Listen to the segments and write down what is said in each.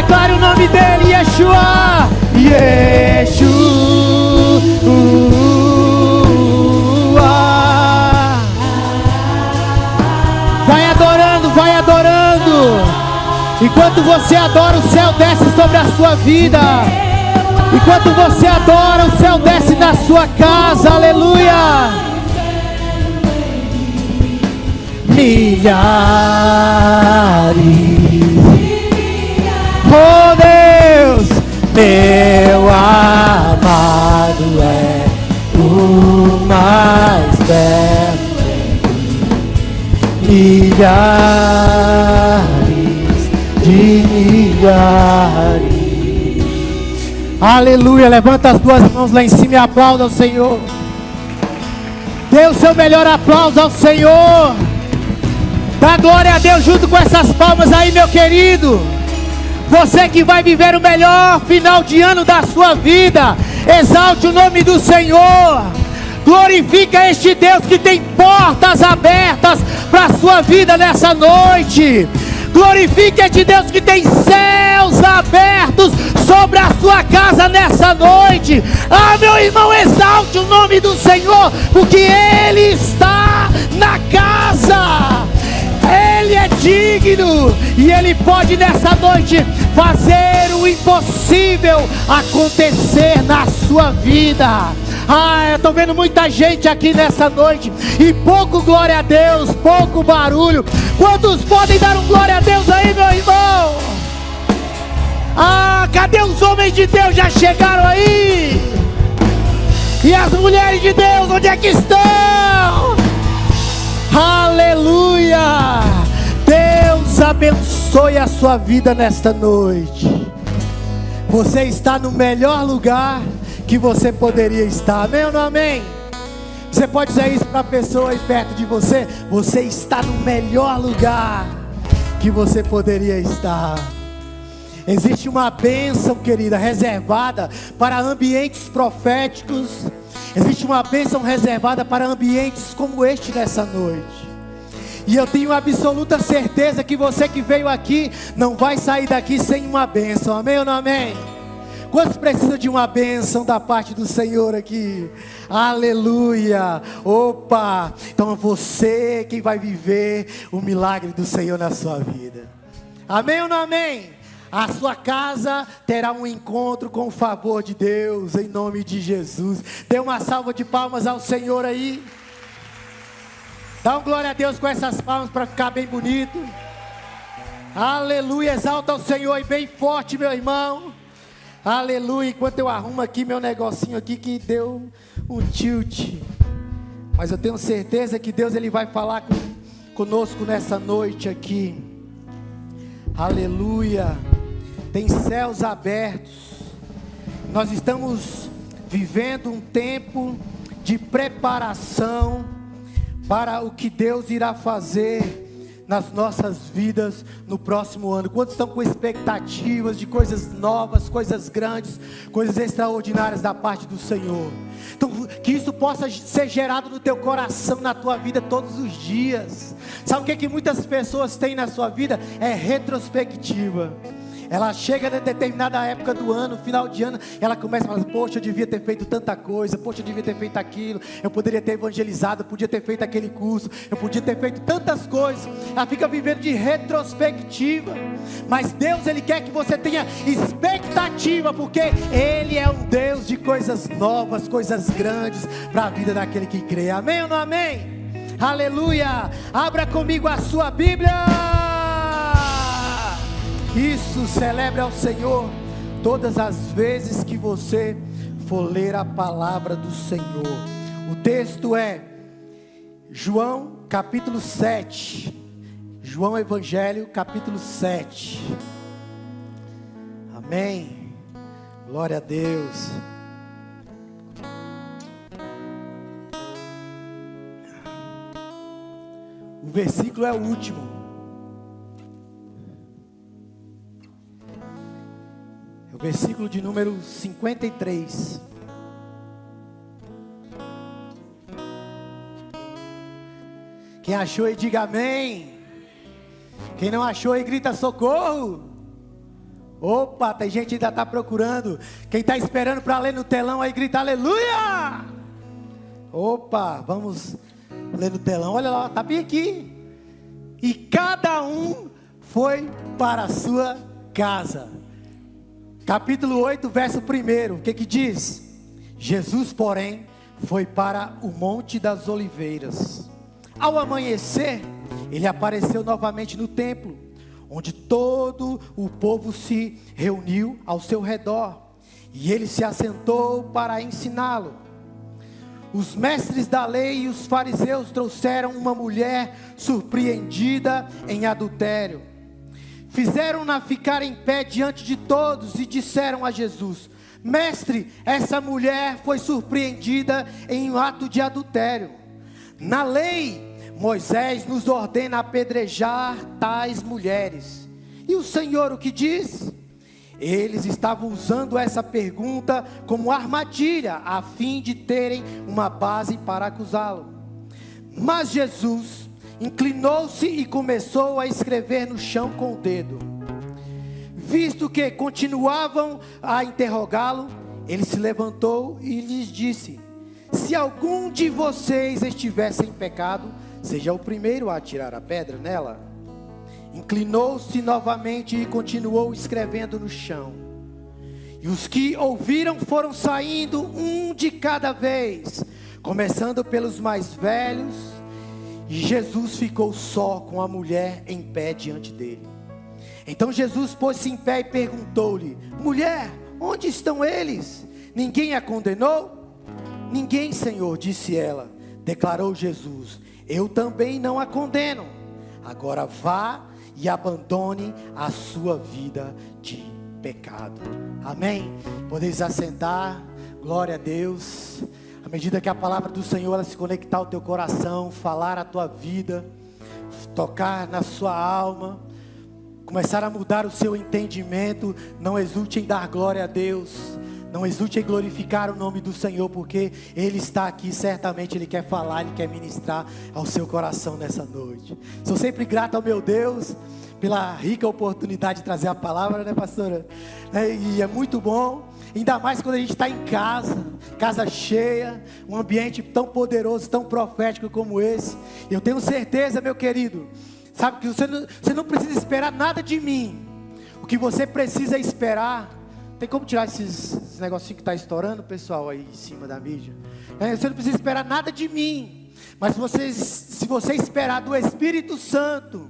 Declare o nome dele, Yeshua. Yeshua. Vai adorando, vai adorando. Enquanto você adora, o céu desce sobre a sua vida. Enquanto você adora, o céu desce na sua casa. Aleluia. Milhares. Oh Deus, meu amado é o mais perto. Milhares de milhares. Aleluia, levanta as duas mãos lá em cima e aplauda ao Senhor. Dê o seu melhor aplauso ao Senhor. Dá glória a Deus junto com essas palmas aí, meu querido. Você que vai viver o melhor final de ano da sua vida, exalte o nome do Senhor. Glorifica este Deus que tem portas abertas para a sua vida nessa noite. Glorifique este Deus que tem céus abertos sobre a sua casa nessa noite. Ah, meu irmão, exalte o nome do Senhor, porque Ele está na casa. Ele é digno e Ele pode nessa noite fazer o impossível acontecer na sua vida. Ah, eu estou vendo muita gente aqui nessa noite e pouco glória a Deus, pouco barulho. Quantos podem dar um glória a Deus aí, meu irmão? Ah, cadê os homens de Deus? Já chegaram aí? E as mulheres de Deus, onde é que estão? Aleluia! Deus abençoe a sua vida nesta noite. Você está no melhor lugar que você poderia estar. Amém ou não amém? Você pode dizer isso para a pessoa aí perto de você. Você está no melhor lugar que você poderia estar. Existe uma bênção, querida, reservada para ambientes proféticos. Existe uma bênção reservada para ambientes como este nessa noite. E eu tenho absoluta certeza que você que veio aqui não vai sair daqui sem uma bênção. Amém ou não amém? Quantos precisam de uma bênção da parte do Senhor aqui? Aleluia! Opa! Então é você quem vai viver o milagre do Senhor na sua vida. Amém ou não amém? A sua casa terá um encontro com o favor de Deus, em nome de Jesus. Dê uma salva de palmas ao Senhor aí. Dá um glória a Deus com essas palmas para ficar bem bonito. Aleluia, exalta o Senhor aí bem forte, meu irmão. Aleluia, enquanto eu arrumo aqui meu negocinho aqui que deu um tilt. Mas eu tenho certeza que Deus ele vai falar conosco nessa noite aqui. Aleluia. Tem céus abertos. Nós estamos vivendo um tempo de preparação para o que Deus irá fazer nas nossas vidas no próximo ano. Quantos estão com expectativas de coisas novas, coisas grandes, coisas extraordinárias da parte do Senhor? Então, que isso possa ser gerado no teu coração, na tua vida todos os dias. Sabe o que muitas pessoas têm na sua vida? É retrospectiva. Ela chega em determinada época do ano, final de ano, ela começa a falar, poxa, eu devia ter feito tanta coisa, poxa, eu devia ter feito aquilo, eu poderia ter evangelizado, eu podia ter feito aquele curso, eu podia ter feito tantas coisas. Ela fica vivendo de retrospectiva. Mas Deus, Ele quer que você tenha expectativa, porque Ele é um Deus de coisas novas, coisas grandes para a vida daquele que crê. Amém ou não amém? Aleluia! Abra comigo a sua Bíblia. Isso, celebre ao Senhor todas as vezes que você for ler a palavra do Senhor. O texto é João capítulo 7. João Evangelho capítulo 7. Amém. Glória a Deus. O versículo é o último. Versículo de número 53. Quem achou aí, diga amém. Quem não achou aí, grita socorro. Opa, tem gente que ainda está procurando. Quem está esperando para ler no telão aí, grita aleluia. Opa, vamos ler no telão. Olha lá, está bem aqui. E cada um foi para a sua casa. Capítulo 8, verso 1. O que diz? Jesus, porém, foi para o Monte das Oliveiras. Ao amanhecer, ele apareceu novamente no templo, onde todo o povo se reuniu ao seu redor, e ele se assentou para ensiná-lo. Os mestres da lei e os fariseus trouxeram uma mulher surpreendida em adultério. Fizeram-na ficar em pé diante de todos e disseram a Jesus: Mestre, essa mulher foi surpreendida em um ato de adultério. Na lei, Moisés nos ordena apedrejar tais mulheres. E o Senhor o que diz? Eles estavam usando essa pergunta como armadilha, a fim de terem uma base para acusá-lo. Mas Jesus inclinou-se e começou a escrever no chão com o dedo. Visto que continuavam a interrogá-lo, ele se levantou e lhes disse: Se algum de vocês estivesse em pecado, seja o primeiro a atirar a pedra nela. Inclinou-se novamente e continuou escrevendo no chão. E os que ouviram foram saindo um de cada vez, começando pelos mais velhos. E Jesus ficou só com a mulher em pé diante dele. Então Jesus pôs-se em pé e perguntou-lhe: Mulher, onde estão eles? Ninguém a condenou? Ninguém, Senhor, disse ela. Declarou Jesus: Eu também não a condeno. Agora vá e abandone a sua vida de pecado. Amém? Podeis assentar. Glória a Deus. À medida que a palavra do Senhor ela se conectar ao teu coração, falar a tua vida, tocar na sua alma, começar a mudar o seu entendimento, não exulte em dar glória a Deus, não exulte em glorificar o nome do Senhor, porque Ele está aqui, certamente Ele quer falar, Ele quer ministrar ao seu coração nessa noite. Sou sempre grato ao meu Deus, pela rica oportunidade de trazer a palavra, né, pastora? E é muito bom, ainda mais quando a gente está em casa, casa cheia, um ambiente tão poderoso, tão profético como esse. Eu tenho certeza, meu querido, sabe que você não precisa esperar nada de mim. O que você precisa esperar. Tem como tirar esses negocinhos que está estourando, pessoal, aí em cima da mídia? Você não precisa esperar nada de mim. Mas se você esperar do Espírito Santo,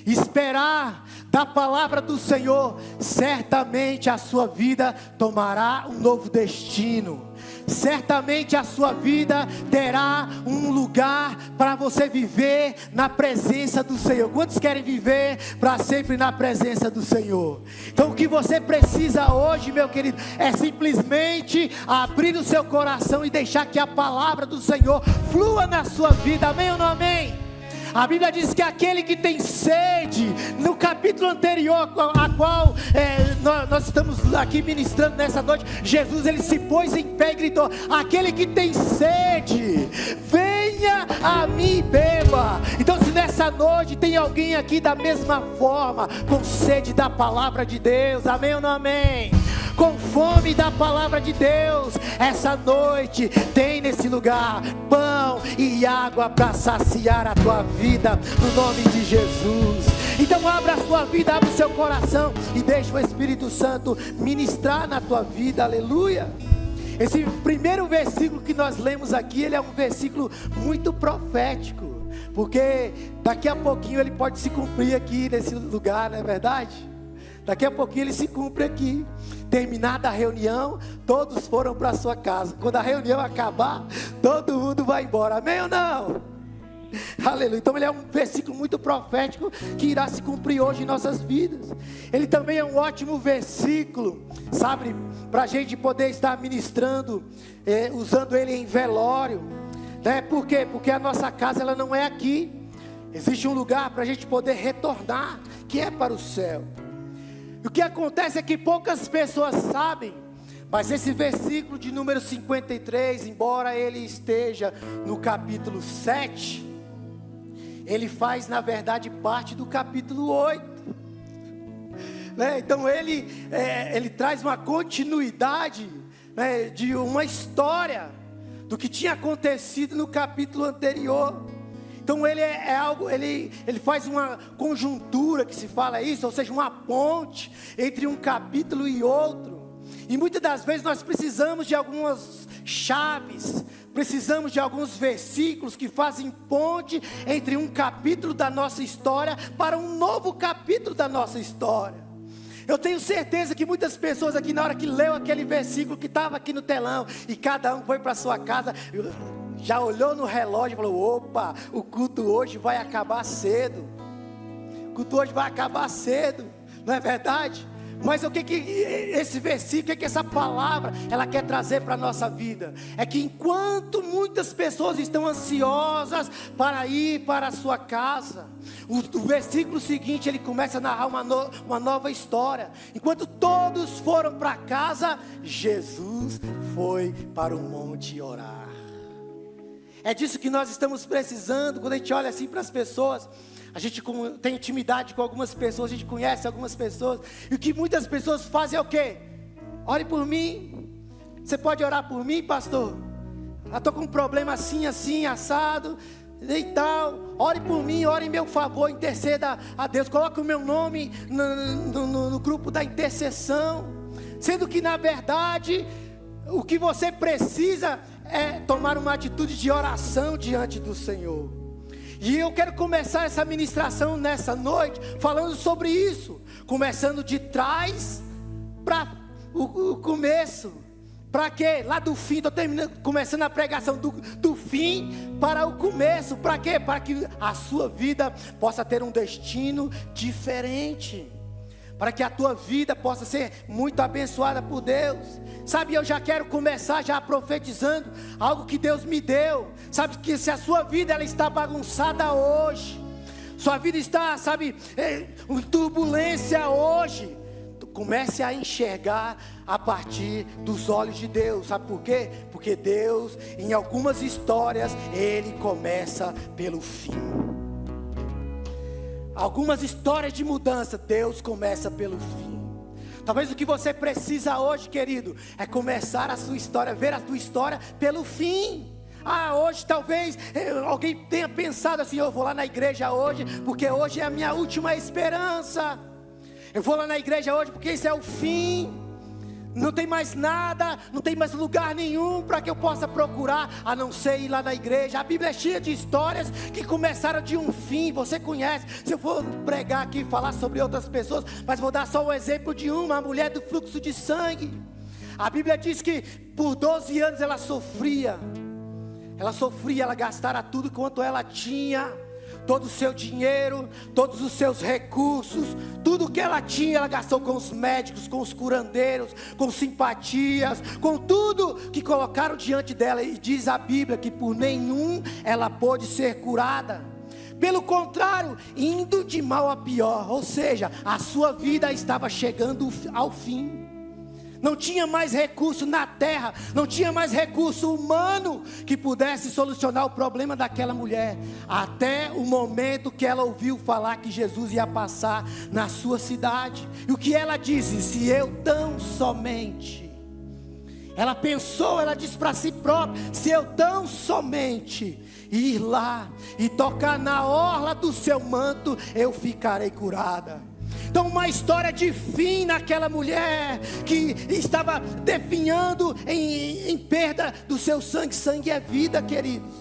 esperar da palavra do Senhor, certamente a sua vida tomará um novo destino. Certamente a sua vida terá um lugar para você viver na presença do Senhor. Quantos querem viver para sempre na presença do Senhor? Então o que você precisa hoje, meu querido, é simplesmente abrir o seu coração e deixar que a palavra do Senhor flua na sua vida. Amém ou não amém? A Bíblia diz que aquele que tem sede, no capítulo anterior a qual nós estamos aqui ministrando nessa noite, Jesus ele se pôs em pé e gritou: aquele que tem sede, venha a mim e beba. Então se nessa noite tem alguém aqui da mesma forma, com sede da palavra de Deus, amém ou não amém? Com fome da palavra de Deus, essa noite tem nesse lugar pão e água para saciar a tua vida, no nome de Jesus. Então abra a sua vida, abra o seu coração e deixa o Espírito Santo ministrar na tua vida, aleluia. Esse primeiro versículo que nós lemos aqui, ele é um versículo muito profético, porque daqui a pouquinho ele pode se cumprir aqui nesse lugar, não é verdade? Daqui a pouquinho ele se cumpre aqui. Terminada a reunião, todos foram para sua casa. Quando a reunião acabar, todo mundo vai embora. Amém ou não? Aleluia. Então ele é um versículo muito profético que irá se cumprir hoje em nossas vidas. Ele também é um ótimo versículo, sabe, para a gente poder estar ministrando, usando ele em velório, né? Por quê? Porque a nossa casa ela não é aqui. Existe um lugar para a gente poder retornar, que é para o céu. O que acontece é que poucas pessoas sabem, mas esse versículo de número 53, embora ele esteja no capítulo 7, ele faz na verdade parte do capítulo 8. né? Então ele traz uma continuidade, né, de uma história do que tinha acontecido no capítulo anterior. Então ele faz uma conjuntura, que se fala isso, ou seja, uma ponte entre um capítulo e outro. E muitas das vezes nós precisamos de algumas chaves, precisamos de alguns versículos que fazem ponte entre um capítulo da nossa história para um novo capítulo da nossa história. Eu tenho certeza que muitas pessoas aqui, na hora que leu aquele versículo que estava aqui no telão, e cada um foi para sua casa, já olhou no relógio e falou: opa, o culto hoje vai acabar cedo. O culto hoje vai acabar cedo, não é verdade? Mas o que esse versículo, o que essa palavra, ela quer trazer para a nossa vida? É que enquanto muitas pessoas estão ansiosas para ir para a sua casa, o versículo seguinte, ele começa a narrar uma nova história. Enquanto todos foram para casa, Jesus foi para o monte orar. É disso que nós estamos precisando. Quando a gente olha assim para as pessoas, a gente tem intimidade com algumas pessoas, a gente conhece algumas pessoas, e o que muitas pessoas fazem é o quê? Ore por mim. Você pode orar por mim, pastor? Eu estou com um problema assim, assim, assado e tal. Ore por mim, ore em meu favor, interceda a Deus. Coloque o meu nome no grupo da intercessão. Sendo que na verdade, o que você precisa é tomar uma atitude de oração diante do Senhor. E eu quero começar essa ministração nessa noite falando sobre isso, começando de trás para o começo. Para quê? Lá do fim, estou começando a pregação do fim para o começo. Para quê? Para que a sua vida possa ter um destino diferente, para que a tua vida possa ser muito abençoada por Deus. Sabe, eu já quero começar já profetizando algo que Deus me deu. Sabe, que se a sua vida ela está bagunçada hoje, sua vida está, sabe, em turbulência hoje, comece a enxergar a partir dos olhos de Deus. Sabe por quê? Porque Deus, em algumas histórias, Ele começa pelo fim. Algumas histórias de mudança, Deus começa pelo fim. Talvez o que você precisa hoje, querido, é começar a sua história, ver a sua história pelo fim. Hoje talvez alguém tenha pensado assim: eu vou lá na igreja hoje, porque hoje é a minha última esperança. Eu vou lá na igreja hoje porque isso é o fim. Não tem mais nada, não tem mais lugar nenhum para que eu possa procurar, a não ser ir lá na igreja. A Bíblia é cheia de histórias que começaram de um fim, você conhece. Se eu for pregar aqui, falar sobre outras pessoas, mas vou dar só o exemplo de uma mulher do fluxo de sangue. A Bíblia diz que por 12 anos ela sofria, ela gastara tudo quanto ela tinha. Todo o seu dinheiro, todos os seus recursos, tudo que ela tinha, ela gastou com os médicos, com os curandeiros, com simpatias, com tudo que colocaram diante dela. E diz a Bíblia que por nenhum ela pôde ser curada. Pelo contrário, indo de mal a pior, ou seja, a sua vida estava chegando ao fim. Não tinha mais recurso na terra, não tinha mais recurso humano que pudesse solucionar o problema daquela mulher, até o momento que ela ouviu falar que Jesus ia passar na sua cidade. E o que ela disse? Se eu tão somente, ela pensou, ela disse para si própria: se eu tão somente ir lá e tocar na orla do seu manto, eu ficarei curada. Então uma história de fim naquela mulher que estava definhando em perda do seu sangue. Sangue é vida, queridos.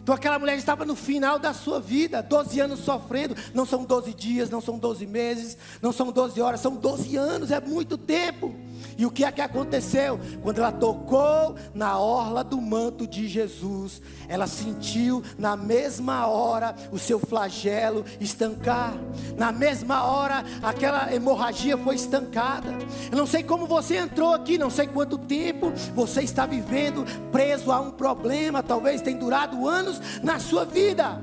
Então aquela mulher estava no final da sua vida, 12 anos sofrendo. Não são 12 dias, não são 12 meses, não são 12 horas, são 12 anos, é muito tempo. E o que é que aconteceu? Quando ela tocou na orla do manto de Jesus, ela sentiu na mesma hora o seu flagelo estancar. Na mesma hora aquela hemorragia foi estancada. Eu não sei como você entrou aqui, não sei quanto tempo você está vivendo preso a um problema. Talvez tenha durado anos na sua vida.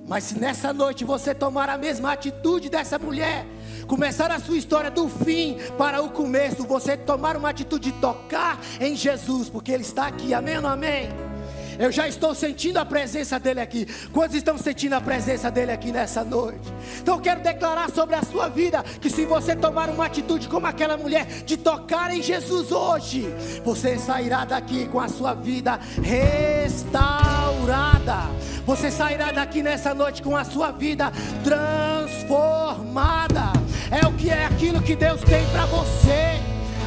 Mas se nessa noite você tomar a mesma atitude dessa mulher, começar a sua história do fim para o começo, você tomar uma atitude de tocar em Jesus, porque Ele está aqui, amém ou não amém? Eu já estou sentindo a presença dele aqui. Quantos estão sentindo a presença dele aqui nessa noite? Então eu quero declarar sobre a sua vida, que se você tomar uma atitude como aquela mulher, de tocar em Jesus hoje, você sairá daqui com a sua vida restaurada. Você sairá daqui nessa noite com a sua vida transformada. É o que é aquilo que Deus tem para você.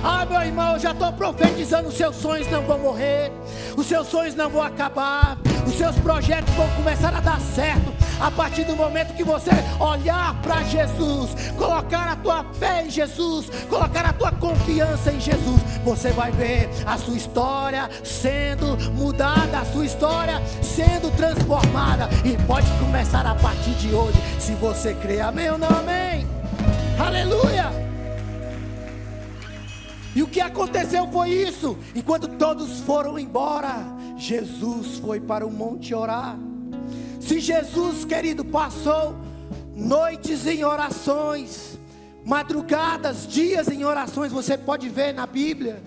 Ah, meu irmão, eu já estou profetizando, os seus sonhos não vão morrer, os seus sonhos não vão acabar, os seus projetos vão começar a dar certo, a partir do momento que você olhar para Jesus, colocar a tua fé em Jesus, colocar a tua confiança em Jesus, você vai ver a sua história sendo mudada, a sua história sendo transformada, e pode começar a partir de hoje, se você crê. Amém ou não amém? Aleluia! E o que aconteceu foi isso. Enquanto todos foram embora, Jesus foi para o monte orar. Se Jesus, querido, passou noites em orações, madrugadas, dias em orações, você pode ver na Bíblia,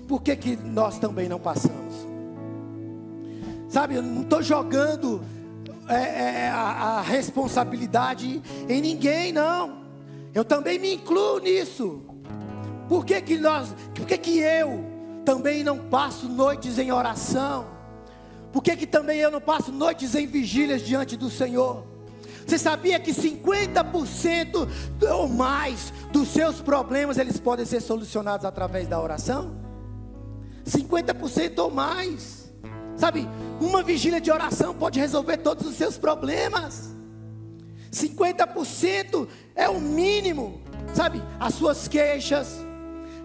por que nós também não passamos? Sabe, eu não estou jogando a responsabilidade em ninguém, não. Eu também me incluo nisso. Por que eu também não passo noites em oração? Por que também eu não passo noites em vigílias diante do Senhor? Você sabia que 50% ou mais dos seus problemas, eles podem ser solucionados através da oração? 50% ou mais. Sabe, uma vigília de oração pode resolver todos os seus problemas. 50% é o mínimo. Sabe, as suas queixas,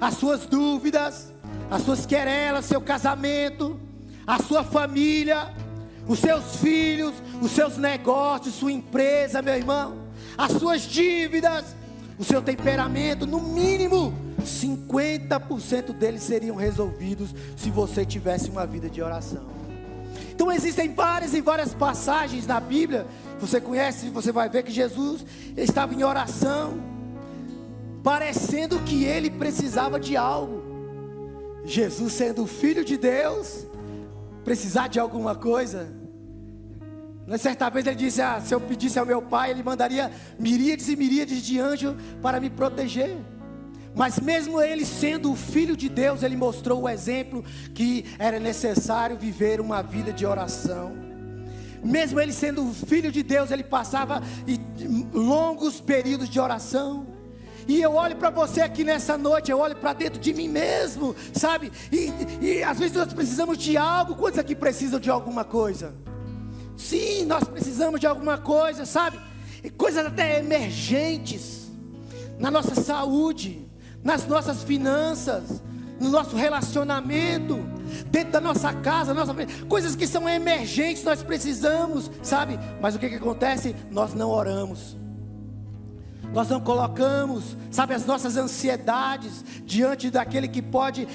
as suas dúvidas, as suas querelas, seu casamento, a sua família, os seus filhos, os seus negócios, sua empresa, meu irmão, as suas dívidas, o seu temperamento, no mínimo 50% deles seriam resolvidos se você tivesse uma vida de oração. Então existem várias e várias passagens na Bíblia, você conhece, você vai ver que Jesus estava em oração, parecendo que ele precisava de algo. Jesus, sendo o Filho de Deus, precisar de alguma coisa. Certa vez ele disse: se eu pedisse ao meu pai, ele mandaria miríades e miríades de anjos para me proteger. Mas mesmo ele sendo o Filho de Deus, ele mostrou o exemplo que era necessário viver uma vida de oração. Mesmo ele sendo o Filho de Deus, ele passava longos períodos de oração. E eu olho para você aqui nessa noite, eu olho para dentro de mim mesmo, sabe? E às vezes nós precisamos de algo. Quantos aqui precisam de alguma coisa? Sim, nós precisamos de alguma coisa, sabe? Coisas até emergentes, na nossa saúde, nas nossas finanças, no nosso relacionamento, dentro da nossa casa, coisas que são emergentes, nós precisamos, sabe? Mas o que acontece? Nós não oramos. Nós não colocamos, sabe, as nossas ansiedades diante daquele que pode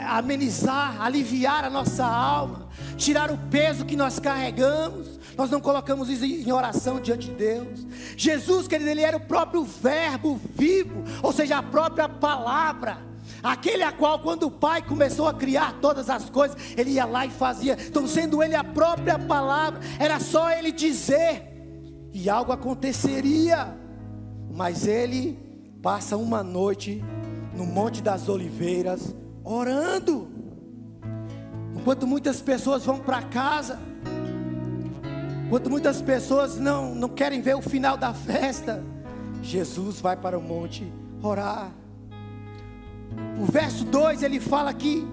amenizar, aliviar a nossa alma, tirar o peso que nós carregamos. Nós não colocamos isso em oração diante de Deus. Jesus, querido, ele era o próprio verbo vivo, ou seja, a própria palavra, aquele a qual quando o Pai começou a criar todas as coisas, ele ia lá e fazia. Então, sendo ele a própria palavra, era só ele dizer e algo aconteceria. Mas ele passa uma noite no Monte das Oliveiras orando. Enquanto muitas pessoas vão para casa, enquanto muitas pessoas não querem ver o final da festa, Jesus vai para o monte orar. O verso 2 ele fala que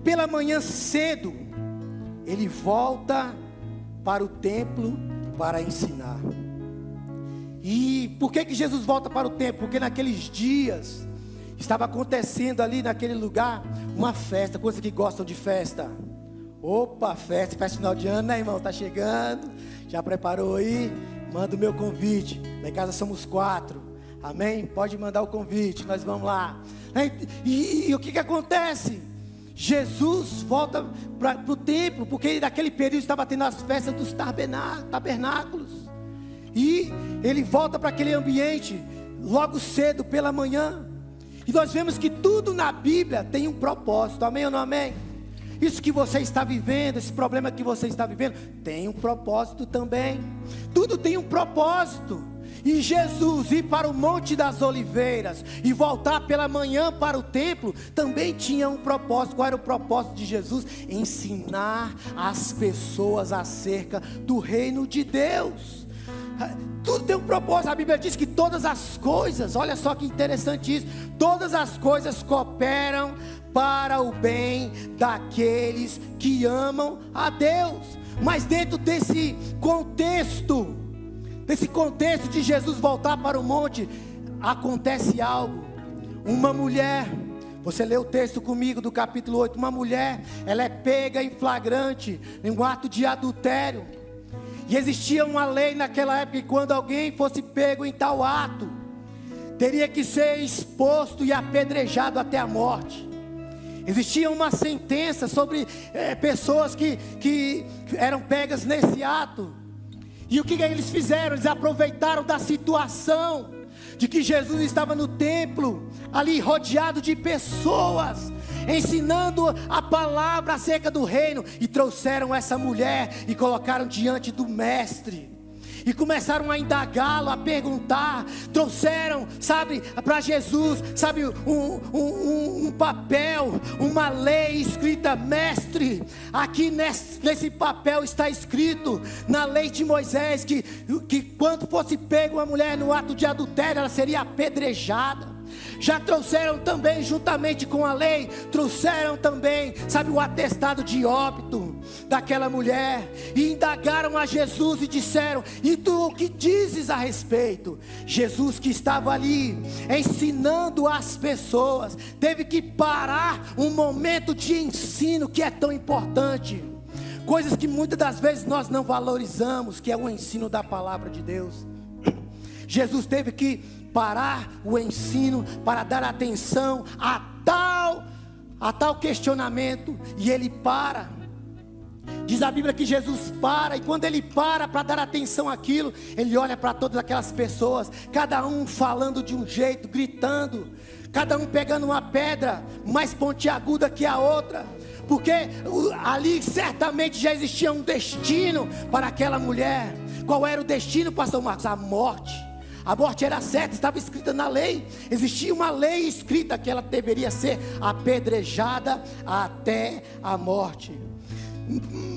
pela manhã cedo ele volta para o templo para ensinar. E por que Jesus volta para o templo? Porque naqueles dias estava acontecendo ali naquele lugar uma festa. Quantos que gostam de festa? Opa, festa final de ano, né, irmão? Tá chegando, já preparou aí? Manda o meu convite. Lá em casa somos 4, amém? Pode mandar o convite, nós vamos lá. E o que acontece? Jesus volta para o templo, porque naquele período estava tendo as festas dos tabernáculos. E ele volta para aquele ambiente logo cedo pela manhã. E nós vemos que tudo na Bíblia tem um propósito, amém ou não amém? isso que você está vivendo, esse problema que você está vivendo, tem um propósito também. Tudo tem um propósito. E Jesus ir para o Monte das Oliveiras e voltar pela manhã para o templo também tinha um propósito. Qual era o propósito de Jesus? Ensinar as pessoas acerca do reino de Deus. Tudo tem um propósito. A Bíblia diz que todas as coisas, olha só que interessante isso, todas as coisas cooperam para o bem daqueles que amam a Deus. Mas dentro desse contexto de Jesus voltar para o monte, acontece algo. Uma mulher, você lê o texto comigo do capítulo 8, uma mulher, ela é pega em flagrante, em um ato de adultério. E existia uma lei naquela época que quando alguém fosse pego em tal ato, teria que ser exposto e apedrejado até a morte. Existia uma sentença sobre pessoas que eram pegas nesse ato. E o que eles fizeram? Eles aproveitaram da situação de que Jesus estava no templo, ali rodeado de pessoas, ensinando a palavra acerca do reino, e trouxeram essa mulher e colocaram diante do mestre. E começaram a indagá-lo, a perguntar. Trouxeram, para Jesus, um papel, uma lei escrita. Mestre, aqui nesse papel está escrito, na lei de Moisés, que quando fosse pego uma mulher no ato de adultério, ela seria apedrejada. Já trouxeram também, juntamente com a lei, trouxeram também, o atestado de óbito daquela mulher, e indagaram a Jesus e disseram: e tu o que dizes a respeito? Jesus, que estava ali ensinando as pessoas, teve que parar um momento de ensino que é tão importante, coisas que muitas das vezes nós não valorizamos, que é o ensino da palavra de Deus. Jesus teve que parar o ensino para dar atenção a tal questionamento, e ele para. Diz a Bíblia que Jesus para, e quando ele para dar atenção àquilo, ele olha para todas aquelas pessoas, cada um falando de um jeito, gritando, cada um pegando uma pedra mais pontiaguda que a outra, porque ali certamente já existia um destino para aquela mulher. Qual era o destino, pastor Marcos? A morte. A morte era certa, estava escrita na lei. Existia uma lei escrita que ela deveria ser apedrejada até a morte.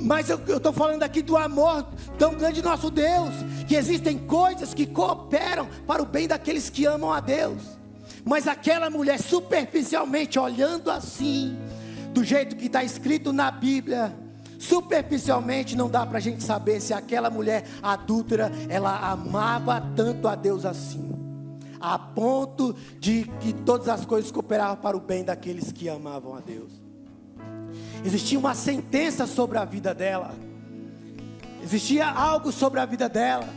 Mas eu estou falando aqui do amor tão grande de nosso Deus, que existem coisas que cooperam para o bem daqueles que amam a Deus. Mas aquela mulher, superficialmente olhando assim, do jeito que está escrito na Bíblia, superficialmente não dá para a gente saber se aquela mulher adúltera, ela amava tanto a Deus assim, a ponto de que todas as coisas cooperavam para o bem daqueles que amavam a Deus. Existia uma sentença sobre a vida dela, existia algo sobre a vida dela.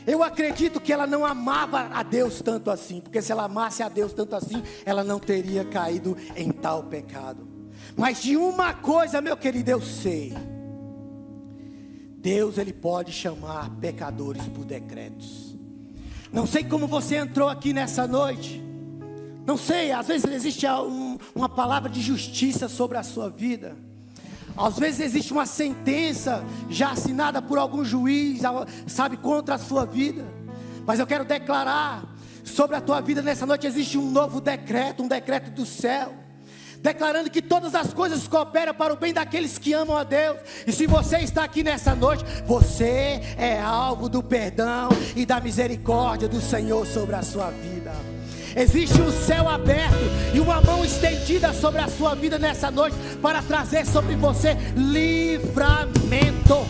Eu acredito que ela não amava a Deus tanto assim, porque se ela amasse a Deus tanto assim, ela não teria caído em tal pecado. Mas de uma coisa, meu querido, eu sei: Deus, ele pode chamar pecadores por decretos. Não sei como você entrou aqui nessa noite, não sei, às vezes existe uma palavra de justiça sobre a sua vida, às vezes existe uma sentença já assinada por algum juiz, contra a sua vida. Mas eu quero declarar sobre a tua vida nessa noite: existe um novo decreto, um decreto do céu, declarando que todas as coisas cooperam para o bem daqueles que amam a Deus. E se você está aqui nessa noite, você é alvo do perdão e da misericórdia do Senhor sobre a sua vida. Existe um céu aberto e uma mão estendida sobre a sua vida nessa noite, para trazer sobre você livramento.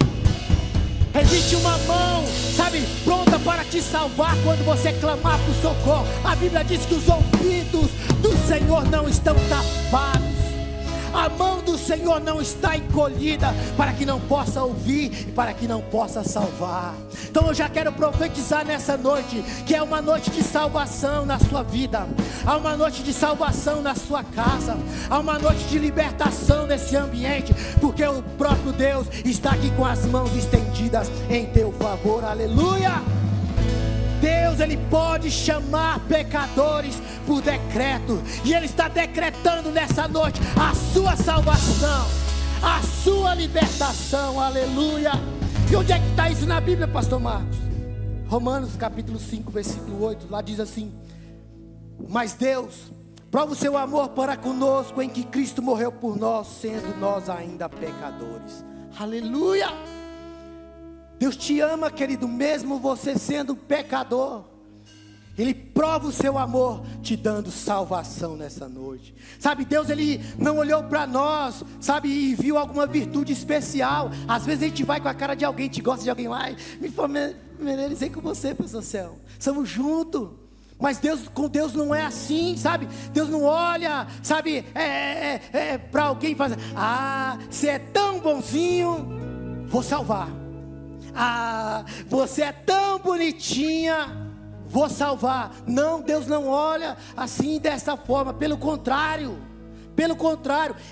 Existe uma mão, pronta para te salvar quando você clamar por socorro. A Bíblia diz que os ouvidos do Senhor não estão tapados, a mão do Senhor não está encolhida para que não possa ouvir e para que não possa salvar. Então eu já quero profetizar nessa noite que é uma noite de salvação na sua vida, há uma noite de salvação na sua casa, há uma noite de libertação nesse ambiente, porque o próprio Deus está aqui com as mãos estendidas em teu favor. Aleluia! Deus, ele pode chamar pecadores por decreto, e ele está decretando nessa noite a sua salvação, a sua libertação, aleluia. E onde é que está isso na Bíblia, pastor Marcos? Romanos capítulo 5, versículo 8, lá diz assim: mas Deus prova o seu amor para conosco em que Cristo morreu por nós, sendo nós ainda pecadores. Aleluia. Deus te ama, querido, mesmo você sendo pecador. Ele prova o seu amor te dando salvação nessa noite. Sabe, Deus, Ele não olhou para nós, sabe, e viu alguma virtude especial. Às vezes a gente vai com a cara de alguém, a gente gosta de alguém, me familiarizei com você, pastor Céu, estamos juntos. Mas com Deus não é assim, sabe? Deus não olha, sabe, para alguém e faz: você é tão bonzinho, vou salvar. Você é tão bonitinha, vou salvar. Não, Deus não olha assim, dessa forma. Pelo contrário,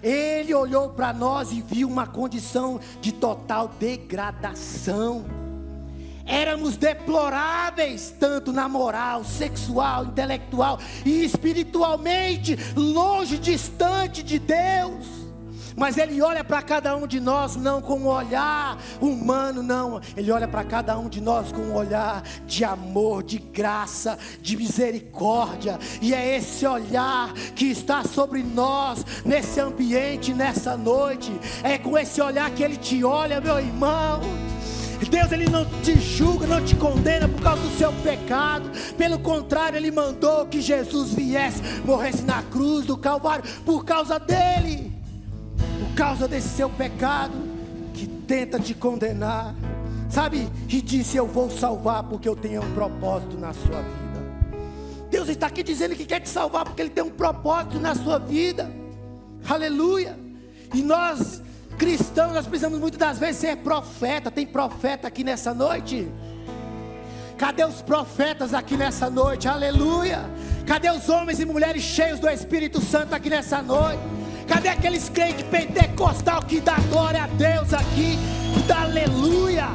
Ele olhou para nós e viu uma condição de total degradação. Éramos deploráveis, tanto na moral, sexual, intelectual e espiritualmente, longe, distante de Deus. Mas Ele olha para cada um de nós não com um olhar humano, não. Ele olha para cada um de nós com um olhar de amor, de graça, de misericórdia. E é esse olhar que está sobre nós, nesse ambiente, nessa noite. É com esse olhar que Ele te olha, meu irmão. Deus, Ele não te julga, não te condena por causa do seu pecado. Pelo contrário, Ele mandou que Jesus viesse, morresse na cruz do Calvário por causa dele, por causa desse seu pecado que tenta te condenar, sabe? E disse: eu vou salvar porque eu tenho um propósito na sua vida. Deus está aqui dizendo que quer te salvar porque Ele tem um propósito na sua vida. Aleluia. E nós cristãos, nós precisamos muitas das vezes ser profeta. Tem profeta aqui nessa noite? Cadê os profetas aqui nessa noite? Aleluia. Cadê os homens e mulheres cheios do Espírito Santo aqui nessa noite? Cadê aqueles crentes pentecostal que dá glória a Deus aqui, que dá aleluia?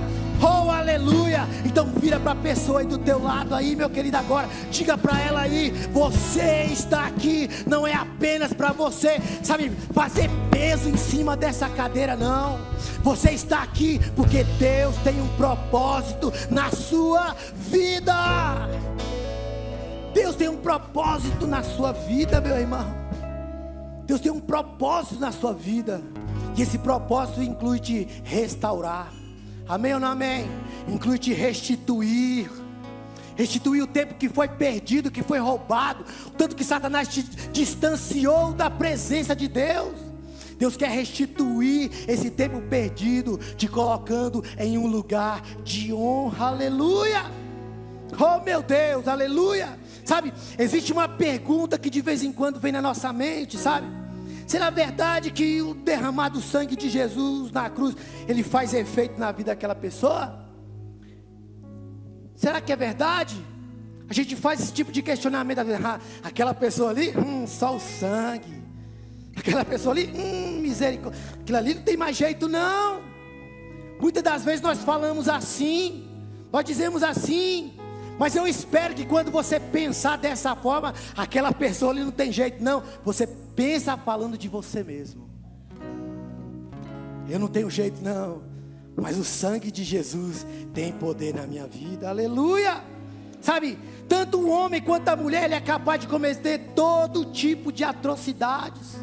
Oh, aleluia. Então vira para a pessoa aí do teu lado aí, meu querido, agora diga para ela aí: você está aqui, não é apenas para você, sabe, fazer peso em cima dessa cadeira, não. Você está aqui porque Deus tem um propósito na sua vida. Deus tem um propósito na sua vida, meu irmão. Deus tem um propósito na sua vida, e esse propósito inclui te restaurar. Amém ou não amém? Inclui te restituir o tempo que foi perdido, que foi roubado, o tanto que Satanás te distanciou da presença de Deus. Deus quer restituir esse tempo perdido, te colocando em um lugar de honra. Aleluia. Oh, meu Deus, aleluia. Sabe, existe uma pergunta que de vez em quando vem na nossa mente, sabe? Será verdade que o derramado sangue de Jesus na cruz, ele faz efeito na vida daquela pessoa? Será que é verdade? A gente faz esse tipo de questionamento. Aquela pessoa ali, só o sangue. Aquela pessoa ali, misericórdia. Aquilo ali não tem mais jeito não. Muitas das vezes nós falamos assim, nós dizemos assim. Mas eu espero que quando você pensar dessa forma, aquela pessoa ali não tem jeito não. Você pensa falando de você mesmo. Eu não tenho jeito não, mas o sangue de Jesus tem poder na minha vida. Aleluia. Sabe, tanto o homem quanto a mulher, ele é capaz de cometer todo tipo de atrocidades,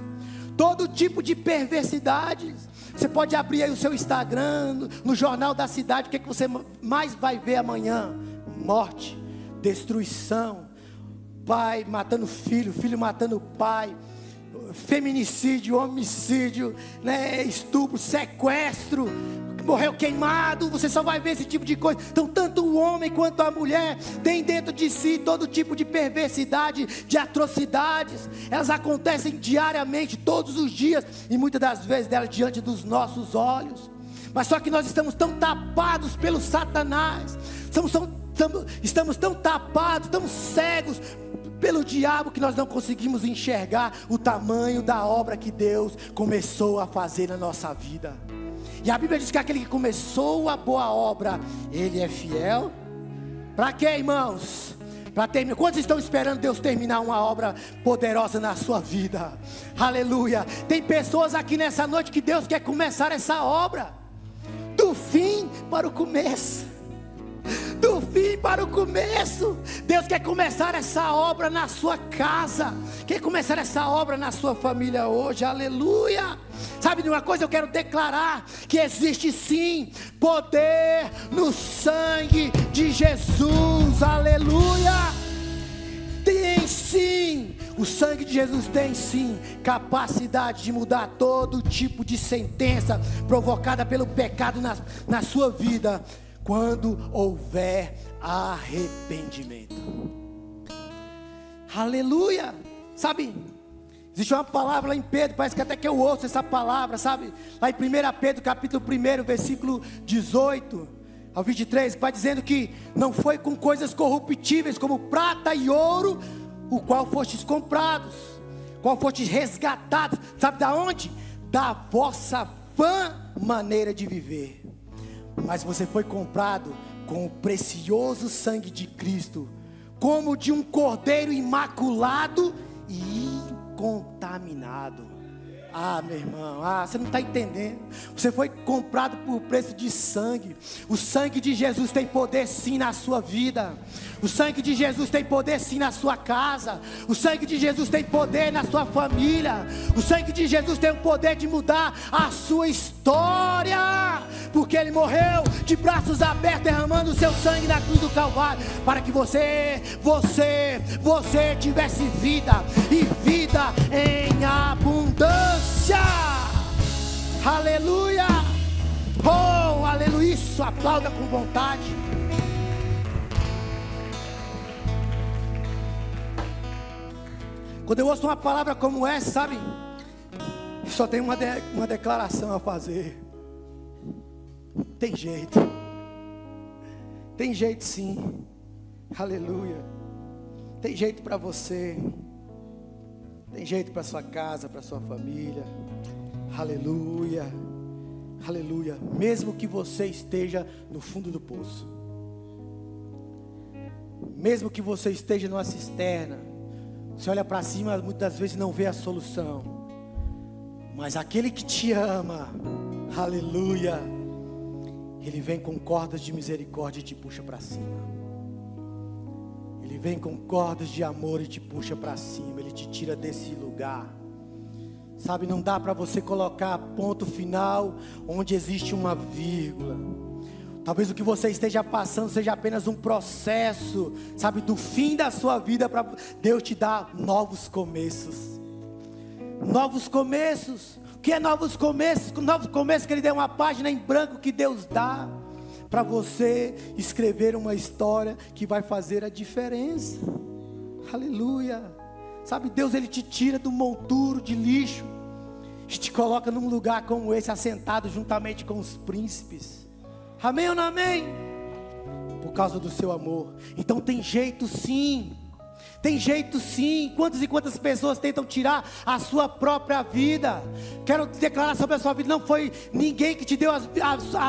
todo tipo de perversidades. Você pode abrir aí o seu Instagram, no jornal da cidade. O que você mais vai ver amanhã? Morte, destruição, pai matando filho, filho matando pai, feminicídio, homicídio, né, estupro, sequestro, morreu queimado. Você só vai ver esse tipo de coisa. Então tanto o homem quanto a mulher tem dentro de si todo tipo de perversidade, de atrocidades. Elas acontecem diariamente, todos os dias, e muitas das vezes delas diante dos nossos olhos. Mas só que nós estamos tão tapados pelo Satanás, estamos tão tapados, tão cegos pelo diabo, que nós não conseguimos enxergar o tamanho da obra que Deus começou a fazer na nossa vida. E a Bíblia diz que aquele que começou a boa obra, Ele é fiel. Para quê, irmãos? Para terminar, quantos estão esperando Deus terminar uma obra poderosa na sua vida? Aleluia. Tem pessoas aqui nessa noite que Deus quer começar essa obra, do fim para o começo. Do fim para o começo. Deus quer começar essa obra na sua casa, quer começar essa obra na sua família hoje. Aleluia. Sabe de uma coisa, eu quero declarar que existe sim poder no sangue de Jesus. Aleluia. Tem sim, o sangue de Jesus tem sim capacidade de mudar todo tipo de sentença provocada pelo pecado na sua vida, quando houver arrependimento. Aleluia. Sabe, existe uma palavra lá em Pedro, parece que até que eu ouço essa palavra, sabe? Lá em 1 Pedro capítulo 1, versículo 18 ao 23, vai dizendo que não foi com coisas corruptíveis como prata e ouro, o qual fostes comprados, qual fostes resgatados, sabe da onde? Da vossa vã maneira de viver. Mas você foi comprado com o precioso sangue de Cristo, como de um cordeiro imaculado e incontaminado. Ah, meu irmão, você não está entendendo. Você foi comprado por preço de sangue. O sangue de Jesus tem poder sim na sua vida. O sangue de Jesus tem poder sim na sua casa. O sangue de Jesus tem poder na sua família. O sangue de Jesus tem o poder de mudar a sua história, porque Ele morreu de braços abertos, derramando o seu sangue na cruz do Calvário, para que você tivesse vida, e vida em abundância. Aleluia. Oh, aleluia. Isso, aplauda com vontade. Quando eu ouço uma palavra como essa, sabe, só tem uma declaração a fazer. Tem jeito. Tem jeito sim. Aleluia. Tem jeito para você. Tem jeito para sua casa, para sua família. Aleluia. Aleluia. Mesmo que você esteja no fundo do poço, mesmo que você esteja numa cisterna, você olha para cima, muitas vezes não vê a solução, mas aquele que te ama, aleluia, Ele vem com cordas de misericórdia e te puxa para cima. Ele vem com cordas de amor e te puxa para cima. Ele te tira desse lugar. Sabe, não dá para você colocar ponto final onde existe uma vírgula. Talvez o que você esteja passando seja apenas um processo, sabe, do fim da sua vida, para Deus te dar novos começos. Novos começos. O que é novos começos? Novos começos que Ele deu uma página em branco que Deus dá para você escrever uma história que vai fazer a diferença. Aleluia. Sabe, Deus Ele te tira do monturo de lixo e te coloca num lugar como esse, assentado juntamente com os príncipes. Amém ou não amém? Por causa do seu amor. Então tem jeito sim. Tem jeito sim. Quantas e quantas pessoas tentam tirar a sua própria vida? Quero declarar sobre a sua vida: não foi ninguém que te deu a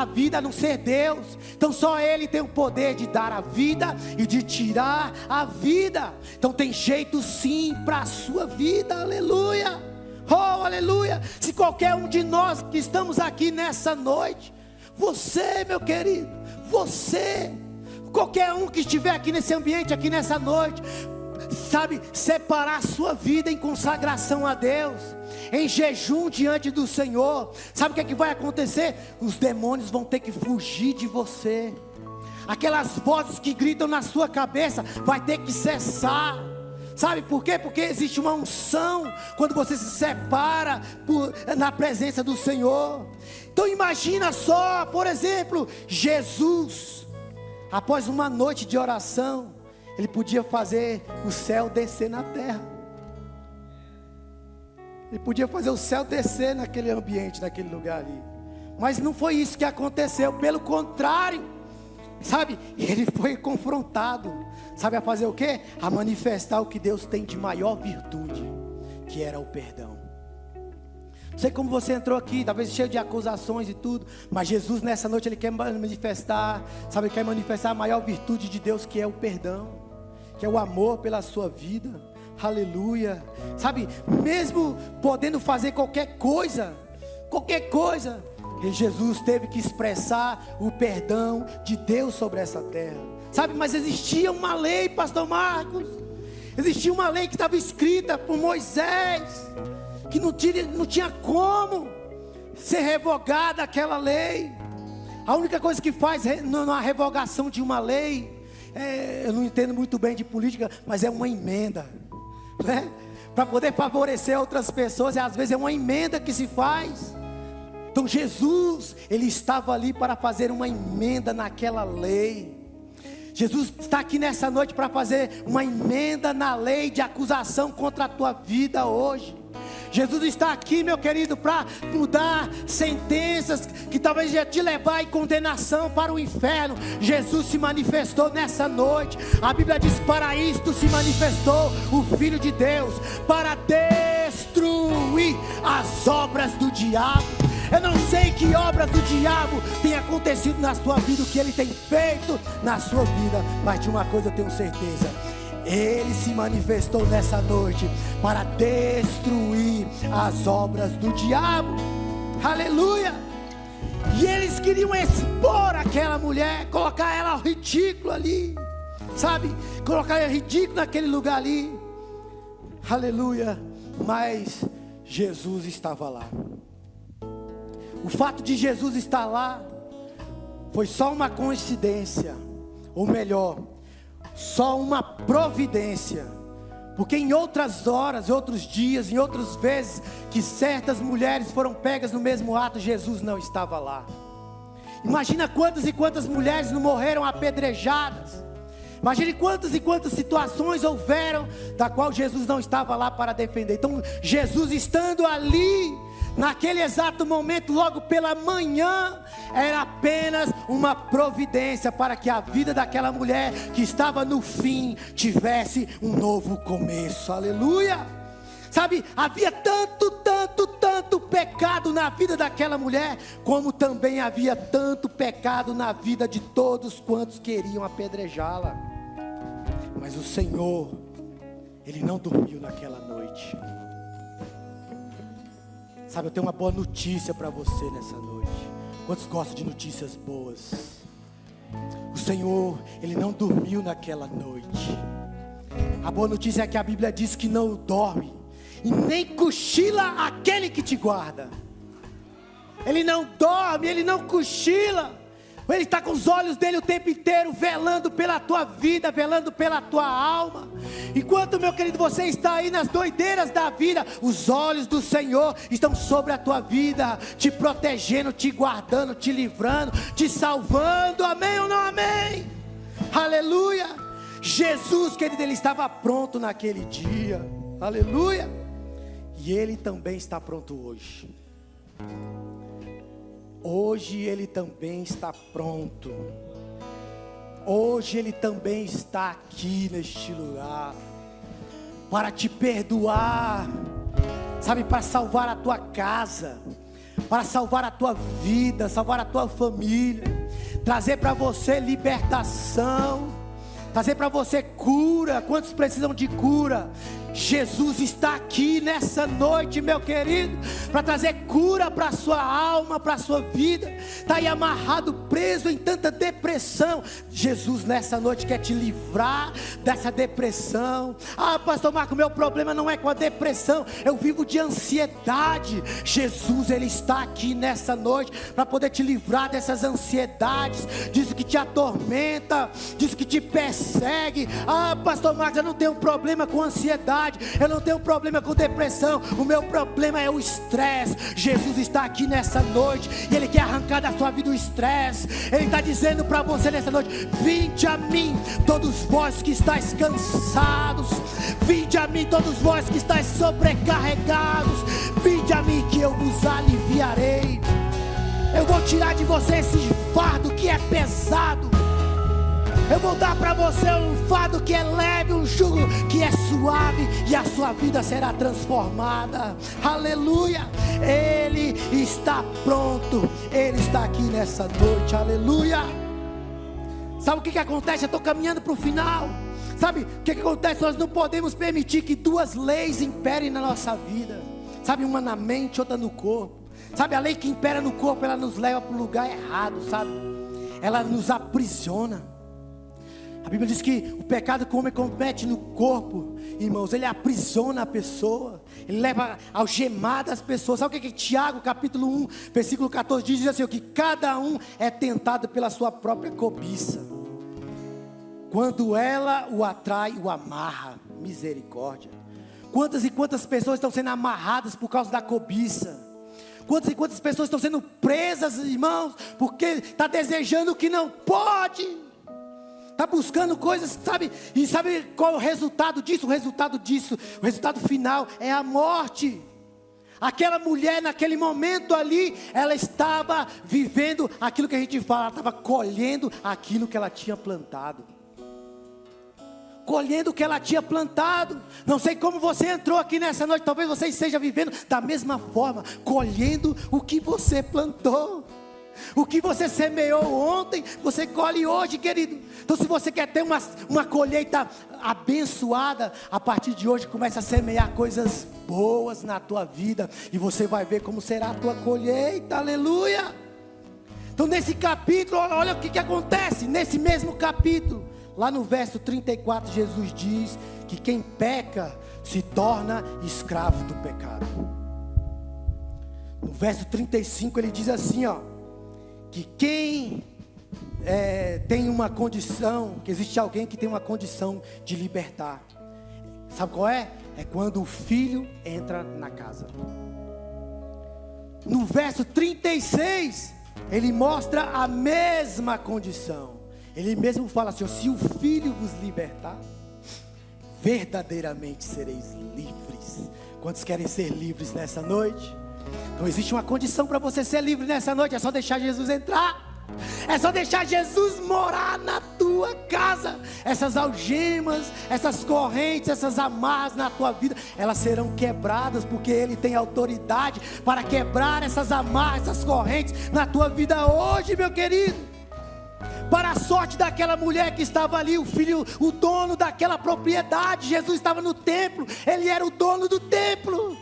vida, a não ser Deus. Então só Ele tem o poder de dar a vida e de tirar a vida. Então tem jeito sim para a sua vida. Aleluia. Oh, aleluia. Se qualquer um de nós que estamos aqui nessa noite, você, meu querido, você, qualquer um que estiver aqui nesse ambiente, aqui nessa noite, sabe, separar a sua vida em consagração a Deus, em jejum diante do Senhor, sabe o que é que vai acontecer? Os demônios vão ter que fugir de você. Aquelas vozes que gritam na sua cabeça vai ter que cessar. Sabe por quê? Porque existe uma unção quando você se separa na presença do Senhor. Então imagina só, por exemplo, Jesus, após uma noite de oração, Ele podia fazer o céu descer na terra. Ele podia fazer o céu descer naquele ambiente, naquele lugar ali. Mas não foi isso que aconteceu, pelo contrário. Sabe, Ele foi confrontado. Sabe a fazer o quê? A manifestar o que Deus tem de maior virtude, que era o perdão. Não sei como você entrou aqui, talvez cheio de acusações e tudo, mas Jesus nessa noite Ele quer manifestar, sabe, Ele quer manifestar a maior virtude de Deus, que é o perdão. que é o amor pela sua vida. Aleluia. Sabe, mesmo podendo fazer qualquer coisa, Jesus teve que expressar o perdão de Deus sobre essa terra. Sabe, mas existia uma lei, pastor Marcos. Existia uma lei que estava escrita por Moisés, que não tinha como ser revogada aquela lei. A única coisa que faz na revogação de uma lei, eu não entendo muito bem de política, mas é uma emenda, né? Para poder favorecer outras pessoas, e às vezes é uma emenda que se faz. Então Jesus, ele estava ali para fazer uma emenda naquela lei. Jesus está aqui nessa noite para fazer uma emenda na lei de acusação contra a tua vida hoje. Jesus está aqui, meu querido, para mudar sentenças que talvez ia te levar em condenação para o inferno. Jesus se manifestou nessa noite. A Bíblia diz: para isto se manifestou o Filho de Deus, para destruir as obras do diabo. Eu não sei que obras do diabo tem acontecido na sua vida, o que ele tem feito na sua vida, mas de uma coisa eu tenho certeza: ele se manifestou nessa noite para destruir as obras do diabo. Aleluia. E eles queriam expor aquela mulher, colocar ela ao ridículo ali, sabe, colocar ela ridículo naquele lugar ali. Aleluia. Mas Jesus estava lá. O fato de Jesus estar lá foi só uma coincidência, ou melhor, só uma providência. Porque em outras horas, em outros dias, em outras vezes que certas mulheres foram pegas no mesmo ato, Jesus não estava lá. Imagina quantas e quantas mulheres não morreram apedrejadas. Imagine quantas e quantas situações houveram da qual Jesus não estava lá para defender. Então Jesus estando ali, naquele exato momento, logo pela manhã, era apenas uma providência para que a vida daquela mulher que estava no fim tivesse um novo começo. Aleluia. Sabe, havia tanto pecado na vida daquela mulher, como também havia tanto pecado na vida de todos quantos queriam apedrejá-la. Mas o Senhor, Ele não dormiu naquela noite. Sabe, eu tenho uma boa notícia para você nessa noite. Quantos gostam de notícias boas? O Senhor, Ele não dormiu naquela noite. A boa notícia é que a Bíblia diz que não dorme e nem cochila aquele que te guarda. Ele não dorme, Ele não cochila. Ele está com os olhos dele o tempo inteiro, velando pela tua vida, velando pela tua alma. Enquanto, meu querido, você está aí nas doideiras da vida, os olhos do Senhor estão sobre a tua vida, te protegendo, te guardando, te livrando, te salvando. Amém ou não amém? Aleluia. Jesus, querido, Ele estava pronto naquele dia. Aleluia. E Ele também está pronto hoje. Hoje Ele também está pronto. Hoje Ele também está aqui neste lugar para te perdoar, sabe, para salvar a tua casa, para salvar a tua vida, salvar a tua família, trazer para você libertação, trazer para você cura. Quantos precisam de cura? Jesus está aqui nessa noite, meu querido, para trazer cura para a sua alma, para a sua vida. Está aí amarrado, preso em tanta depressão. Jesus nessa noite quer te livrar dessa depressão. Ah, pastor Marco, meu problema não é com a depressão, eu vivo de ansiedade. Jesus, Ele está aqui nessa noite para poder te livrar dessas ansiedades, disso que te atormenta, disso que te persegue. Ah, pastor Marcos, eu não tenho problema com ansiedade, eu não tenho problema com depressão, o meu problema é o estresse. Jesus está aqui nessa noite e Ele quer arrancar da sua vida o estresse. Ele está dizendo para você nessa noite: vinde a mim, todos vós que estáis cansados, vinde a mim, todos vós que estáis sobrecarregados, vinde a mim que eu vos aliviarei. Eu vou tirar de você esse fardo que é pesado. Eu vou dar para você um fardo que é leve, um jugo que é suave, e a sua vida será transformada. Aleluia. Ele está pronto, Ele está aqui nessa noite. Aleluia. Sabe o que acontece? Eu estou caminhando para o final. Sabe, o que acontece? Nós não podemos permitir que duas leis imperem na nossa vida. Sabe, uma na mente, outra no corpo. Sabe, a lei que impera no corpo, ela nos leva para o lugar errado, sabe? Ela nos aprisiona. A Bíblia diz que o pecado que o homem comete no corpo, irmãos, ele aprisiona a pessoa. Ele leva algemada as pessoas. Sabe o que Tiago capítulo 1, versículo 14 diz assim? Que cada um é tentado pela sua própria cobiça. Quando ela o atrai, o amarra. Misericórdia. Quantas e quantas pessoas estão sendo amarradas por causa da cobiça? Quantas e quantas pessoas estão sendo presas, irmãos, porque está desejando o que não pode, está buscando coisas, sabe? E sabe qual é o resultado disso? O resultado final é a morte. Aquela mulher naquele momento ali, ela estava vivendo aquilo que a gente fala, ela estava colhendo aquilo que ela tinha plantado. Colhendo o que ela tinha plantado. Não sei como você entrou aqui nessa noite. Talvez você esteja vivendo da mesma forma, colhendo o que você plantou. O que você semeou ontem, você colhe hoje, querido. Então se você quer ter uma colheita abençoada, a partir de hoje comece a semear coisas boas na tua vida, e você vai ver como será a tua colheita. Aleluia. Então nesse capítulo, olha o que acontece. Nesse mesmo capítulo, lá no verso 34, Jesus diz que quem peca se torna escravo do pecado. No verso 35 ele diz assim, que quem tem uma condição, que existe alguém que tem uma condição de libertar. Sabe qual é? É quando o filho entra na casa. No verso 36, ele mostra a mesma condição. Ele mesmo fala assim: se o Filho vos libertar, verdadeiramente sereis livres. Quantos querem ser livres nessa noite? Então existe uma condição para você ser livre nessa noite. É só deixar Jesus entrar. É só deixar Jesus morar na tua casa. Essas algemas, essas correntes, essas amarras na tua vida, elas serão quebradas, porque Ele tem autoridade para quebrar essas amarras, essas correntes na tua vida hoje, meu querido. Para a sorte daquela mulher que estava ali, o filho, o dono daquela propriedade, Jesus estava no templo, Ele era o dono do templo.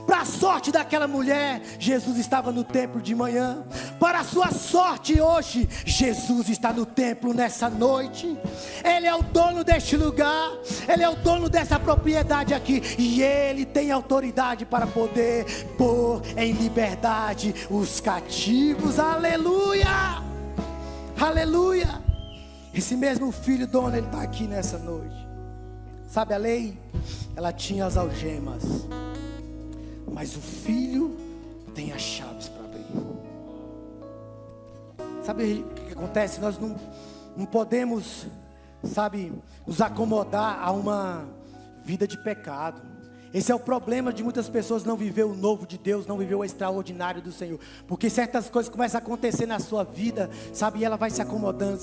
Para a sorte daquela mulher, Jesus estava no templo de manhã. Para a sua sorte hoje, Jesus está no templo nessa noite. Ele é o dono deste lugar, Ele é o dono dessa propriedade aqui, e Ele tem autoridade para poder pôr em liberdade os cativos. Aleluia! Aleluia! Esse mesmo filho dono, ele está aqui nessa noite. Sabe, a lei, ela tinha as algemas, mas o filho tem as chaves para abrir. Sabe o que acontece? Nós não podemos, sabe, nos acomodar a uma vida de pecado. Esse é o problema de muitas pessoas não viver o novo de Deus, não viver o extraordinário do Senhor. Porque certas coisas começam a acontecer na sua vida, sabe? E ela vai se acomodando,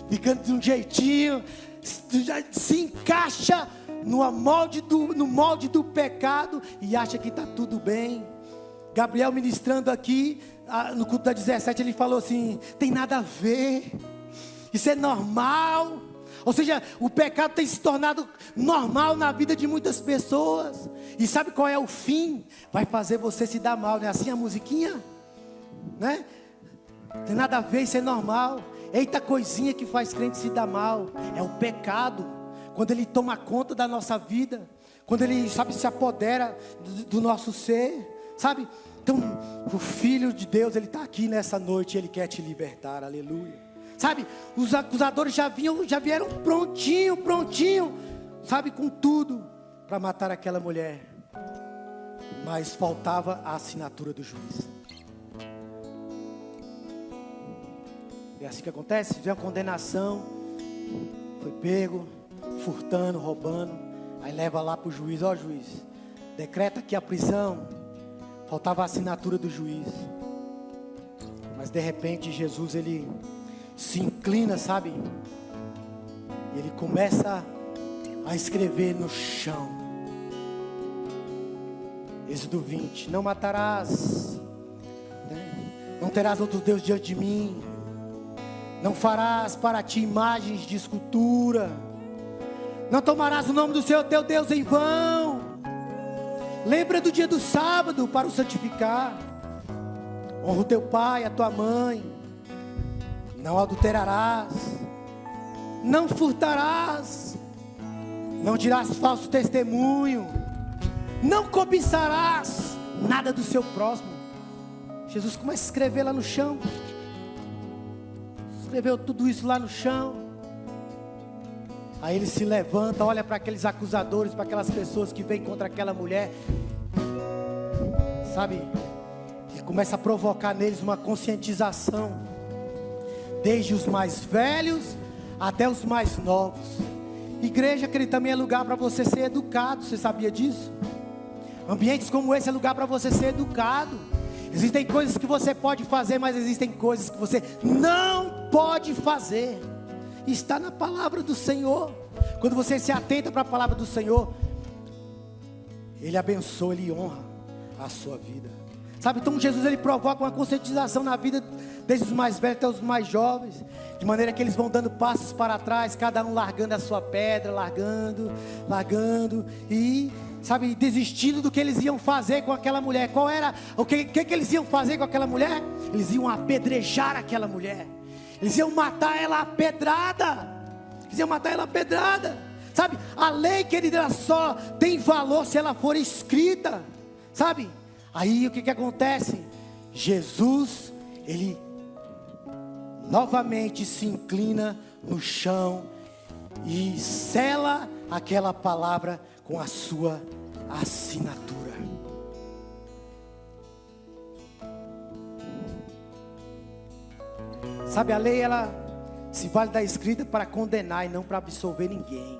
ficando de um jeitinho, se encaixa no molde do pecado e acha que está tudo bem. Gabriel ministrando aqui, no culto da 17, ele falou assim: tem nada a ver, isso é normal. Ou seja, o pecado tem se tornado normal na vida de muitas pessoas. E sabe qual é o fim? Vai fazer você se dar mal, não é assim a musiquinha? Né? Tem nada a ver, isso é normal. Eita coisinha que faz crente se dar mal. É o pecado. Quando ele toma conta da nossa vida. Quando ele, sabe, se apodera do nosso ser. Sabe? Então, o Filho de Deus, ele está aqui nessa noite. Ele quer te libertar, aleluia. Sabe, os acusadores já vieram prontinho, sabe, com tudo para matar aquela mulher. Mas faltava a assinatura do juiz. É assim que acontece. Vem a condenação, foi pego, furtando, roubando. Aí leva lá para o juiz: ó juiz, decreta aqui a prisão. Faltava a assinatura do juiz. Mas de repente Jesus, ele se inclina, sabe? E ele começa a escrever no chão. Êxodo 20: não matarás, né? Não terás outros deuses diante de mim, não farás para ti imagens de escultura, Não tomarás o nome do Senhor teu Deus em vão. Lembra do dia do sábado para o santificar. Honra o teu pai, a tua mãe. Não adulterarás. Não furtarás. Não dirás falso testemunho. Não cobiçarás nada do seu próximo. Jesus começa a escrever lá no chão. Escreveu tudo isso lá no chão. Aí ele se levanta, olha para aqueles acusadores, para aquelas pessoas que vêm contra aquela mulher, sabe? E começa a provocar neles uma conscientização, desde os mais velhos até os mais novos. Igreja, que ele também é lugar para você ser educado, você sabia disso? Ambientes como esse é lugar para você ser educado. Existem coisas que você pode fazer, mas existem coisas que você não pode fazer. Está na palavra do Senhor. Quando você se atenta para a palavra do Senhor, Ele abençoa, Ele honra a sua vida. Sabe, então Jesus ele provoca uma conscientização na vida, desde os mais velhos até os mais jovens, de maneira que eles vão dando passos para trás, cada um largando a sua pedra, largando, e, sabe, desistindo do que eles iam fazer com aquela mulher. Qual era, o que eles iam fazer com aquela mulher? Eles iam apedrejar aquela mulher. Eles iam matar ela a pedrada. Sabe, a lei, querida, ela só tem valor se ela for escrita. Sabe, aí o que acontece? Jesus, ele novamente se inclina no chão e sela aquela palavra com a sua assinatura. Sabe, a lei, ela se vale da escrita para condenar e não para absolver ninguém.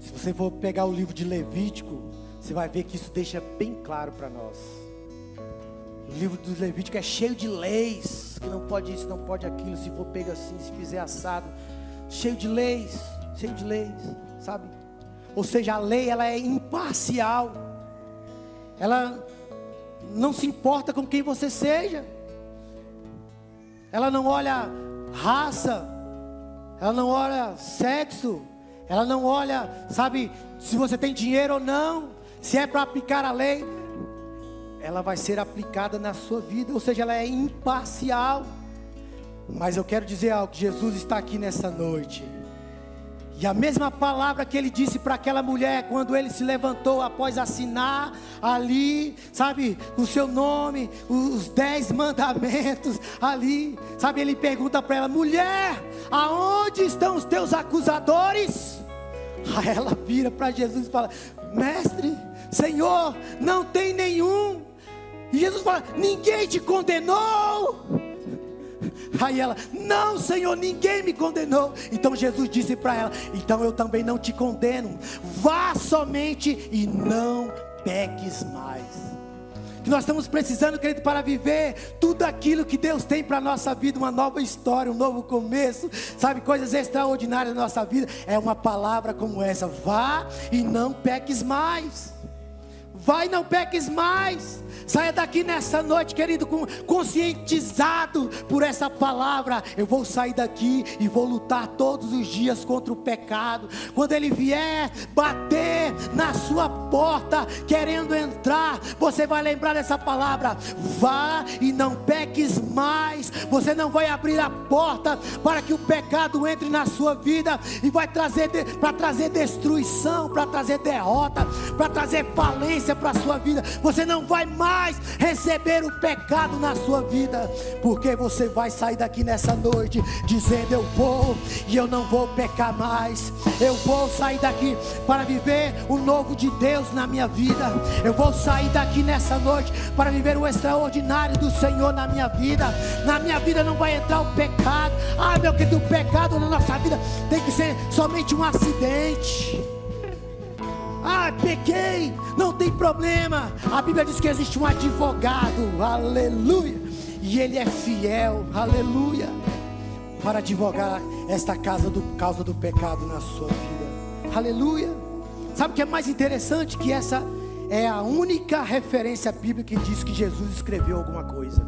Se você for pegar o livro de Levítico, você vai ver que isso deixa bem claro para nós. O livro do Levítico é cheio de leis, que não pode isso, não pode aquilo, se for pego assim, se fizer assado. Cheio de leis, sabe? Ou seja, a lei, ela é imparcial. Ela não se importa com quem você seja. Ela não olha raça, ela não olha sexo, ela não olha, sabe, se você tem dinheiro ou não. Se é para aplicar a lei, ela vai ser aplicada na sua vida. Ou seja, ela é imparcial. Mas eu quero dizer algo, que Jesus está aqui nessa noite. E a mesma palavra que ele disse para aquela mulher, quando ele se levantou após assinar ali, sabe, o seu nome, os 10 mandamentos ali, sabe, ele pergunta para ela: mulher, aonde estão os teus acusadores? Aí ela vira para Jesus e fala: mestre, Senhor, não tem nenhum. E Jesus fala: ninguém te condenou? Aí ela: não, Senhor, ninguém me condenou. Então Jesus disse para ela: então eu também não te condeno. Vá somente e não peques mais. Que nós estamos precisando, querido, para viver tudo aquilo que Deus tem para a nossa vida. Uma nova história, um novo começo, sabe, coisas extraordinárias na nossa vida. É uma palavra como essa: vá e não peques mais. Vai, não peques mais. Saia daqui nessa noite, querido, conscientizado por essa palavra. Eu vou sair daqui e vou lutar todos os dias contra o pecado. Quando ele vier bater na sua porta, querendo entrar, você vai lembrar dessa palavra: vá e não peques mais. Você não vai abrir a porta para que o pecado entre na sua vida e vai trazer para trazer destruição, para trazer derrota, para trazer falência para a sua vida. Você não vai mais receber o pecado na sua vida, porque você vai sair daqui nessa noite dizendo: eu vou e eu não vou pecar mais. Eu vou sair daqui para viver o novo de Deus na minha vida. Eu vou sair daqui nessa noite para viver o extraordinário do Senhor na minha vida. Na minha vida não vai entrar o pecado. Ah, meu querido, o pecado na nossa vida tem que ser somente um acidente. Ah, pequei, não tem problema. A Bíblia diz que existe um advogado, aleluia, e ele é fiel, aleluia, para advogar esta causa do pecado na sua vida, aleluia. Sabe o que é mais interessante? Que essa é a única referência bíblica que diz que Jesus escreveu alguma coisa.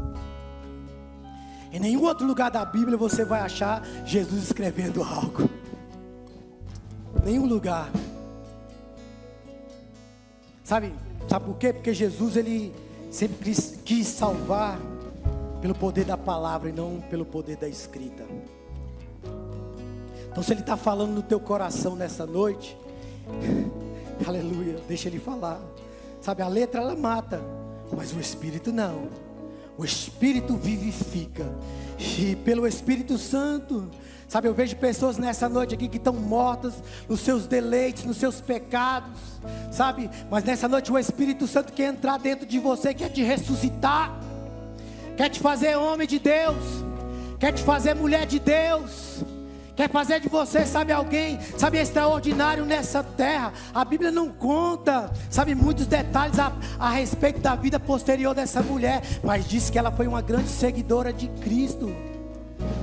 Em nenhum outro lugar da Bíblia você vai achar Jesus escrevendo algo. nenhum lugar. Sabe por quê? Porque Jesus, ele sempre quis salvar pelo poder da palavra e não pelo poder da escrita. Então se ele está falando no teu coração nessa noite, aleluia, deixa ele falar. Sabe, a letra ela mata, mas o Espírito não. O Espírito vivifica. E pelo Espírito Santo, sabe, eu vejo pessoas nessa noite aqui que estão mortas nos seus deleites, nos seus pecados, sabe, mas nessa noite o Espírito Santo quer entrar dentro de você, quer te ressuscitar, quer te fazer homem de Deus, quer te fazer mulher de Deus, quer fazer de você, sabe, alguém, sabe, extraordinário nessa terra. A Bíblia não conta, sabe, muitos detalhes a respeito da vida posterior dessa mulher, mas diz que ela foi uma grande seguidora de Cristo,